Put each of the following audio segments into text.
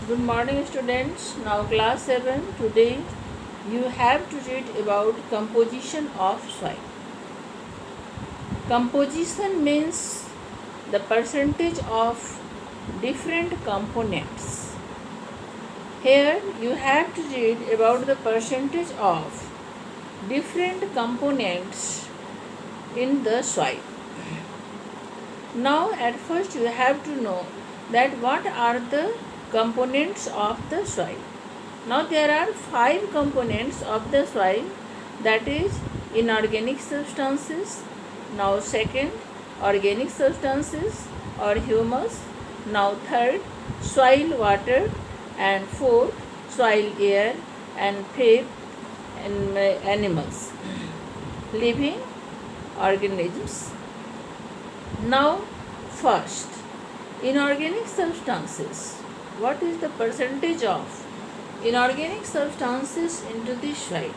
Good morning, students. Now, class 7. Today, you have to read about composition of soil. Composition means the percentage of different components. Here, you have to read about the percentage of different components in the soil. Now, at first, you have to know that what are the components of the soil. Now, there are 5 components of the soil, that is inorganic substances. Now, second, organic substances or humus. Now, third, soil water, and fourth, soil air, and fifth, animals, living organisms. Now, first, inorganic substances. What is the percentage of inorganic substances into the soil?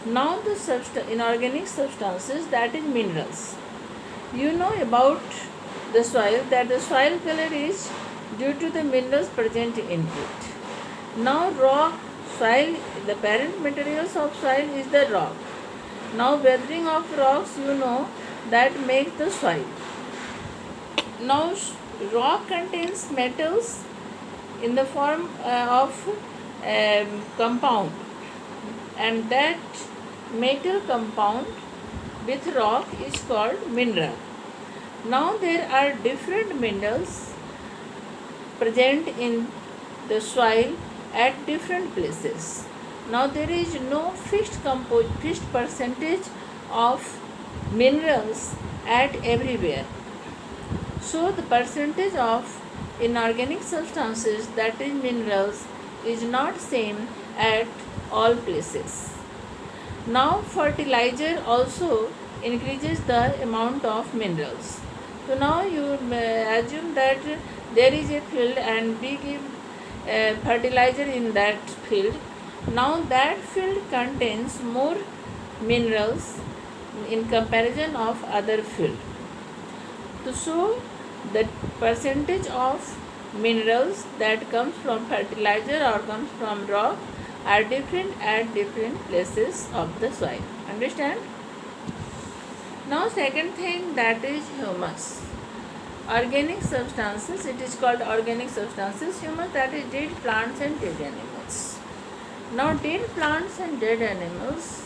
Now, the inorganic substances, that is minerals. You know about the soil that the soil color is due to the minerals present in it. Now, rock, soil, the parent materials of soil is the rock. Now, weathering of rocks, you know, that make the soil. Now, rock contains metals in the form of compound, and that metal compound with rock is called mineral. Now, there are different minerals present in the soil at different places. Now, there is no fixed percentage of minerals at everywhere. So, the percentage of inorganic substances, that is minerals, is not same at all places. Now, fertilizer also increases the amount of minerals. So, now you assume that there is a field and we give fertilizer in that field. Now, that field contains more minerals in comparison of other field. So, the percentage of minerals that comes from fertilizer or comes from rock are different at different places of the soil. Understand? Now, second thing, that is humus. Organic substances, it is called organic substances. Humus, that is dead plants and dead animals. Now, dead plants and dead animals,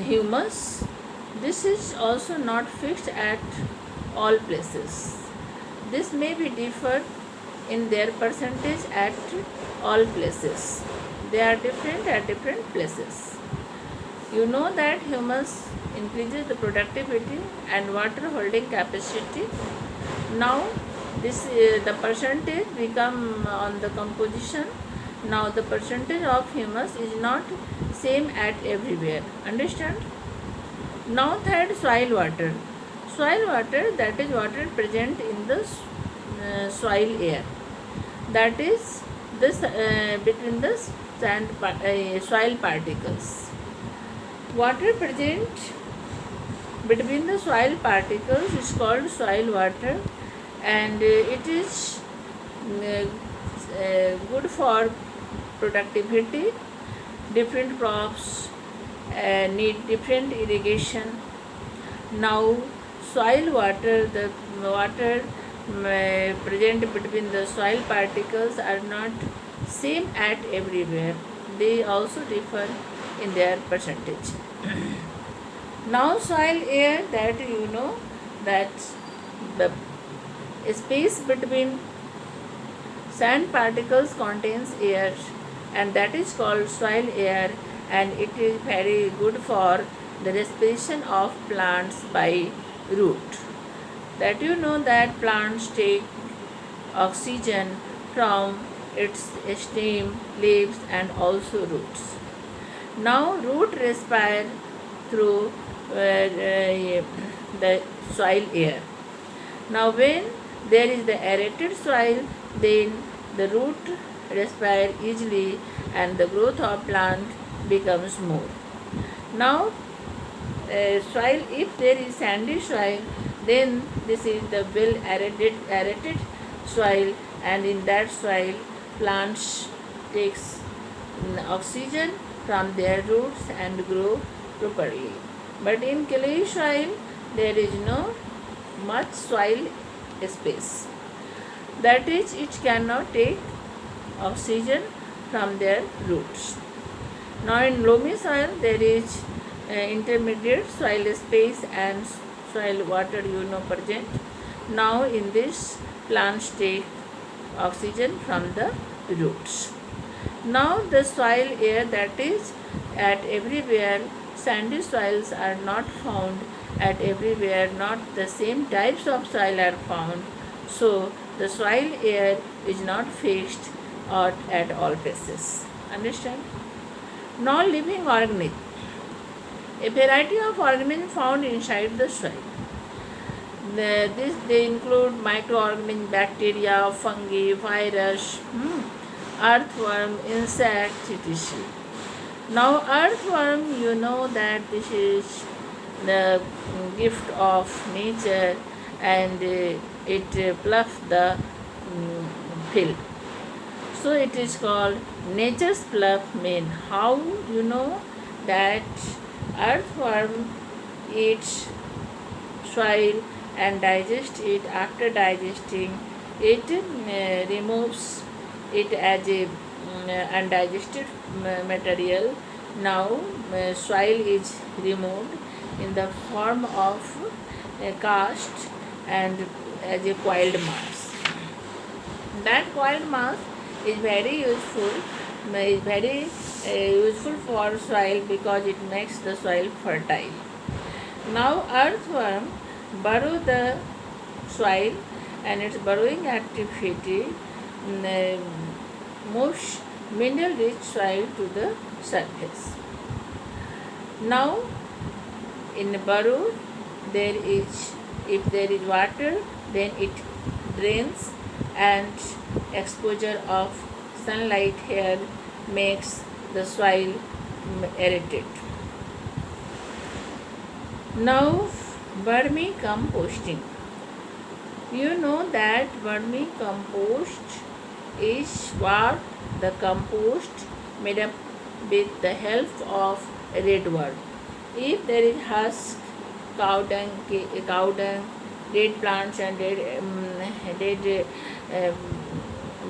humus, this is also not fixed at all places. This may be differed in their percentage at all places. They are different at different places. You know that humus increases the productivity and water holding capacity. Now, this the percentage we come on the composition. Now, the percentage of humus is not same at everywhere. Understand? Now, third, soil water. Soil water, that is water present in the soil air. That is this between the soil particles. Water present between the soil particles is called soil water, and it is good for productivity. Different crops need different irrigation. Now, soil water, the water present between the soil particles are not same at everywhere. They also differ in their percentage. Now, soil air, that you know that the space between sand particles contains air, and that is called soil air, and it is very good for the respiration of plants by root. That you know that plants take oxygen from its stem, leaves, and also roots. Now, root respire through the soil air. Now, when there is the aerated soil, then the root respire easily and the growth of plant becomes more. Now, soil, if there is sandy soil, then this is the well aerated soil, and in that soil plants takes oxygen from their roots and grow properly. But in clay soil there is no much soil space. That is, it cannot take oxygen from their roots. Now in loamy soil there is intermediate soil space and soil water present. Now in this plants take oxygen from the roots. Now the soil air that is at everywhere, sandy soils are not found at everywhere, not the same types of soil are found. So the soil air is not fixed at all places. Understand? Now living organism. A variety of organisms found inside the soil. They include microorganisms, bacteria, fungi, virus, earthworm, insects, etc. Now earthworm, you know that this is the gift of nature, and it plucks the field. So it is called nature's plough mean. How you know that earthworm eats soil and digests it. After digesting it, removes it as a undigested material. Now soil is removed in the form of a cast and as a coiled mass. That coiled mass is very useful, for soil because it makes the soil fertile. Now earthworm burrow the soil, and its burrowing activity moves mineral-rich soil to the surface. Now in burrow if there is water, then it drains, and exposure of sunlight here makes the soil aerated. Now vermicomposting. You know that vermicompost is what the compost made up with the help of red worm. If there is husk, cow dung, dead plants and dead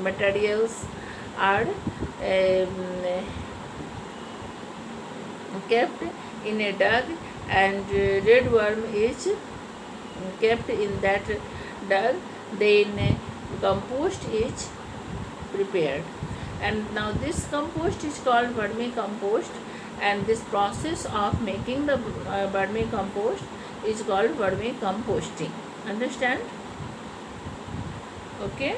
materials are kept in a dug, and red worm is kept in that dug, then compost is prepared. And now this compost is called vermicompost, and this process of making the vermicompost is called vermicomposting. Understand? Okay.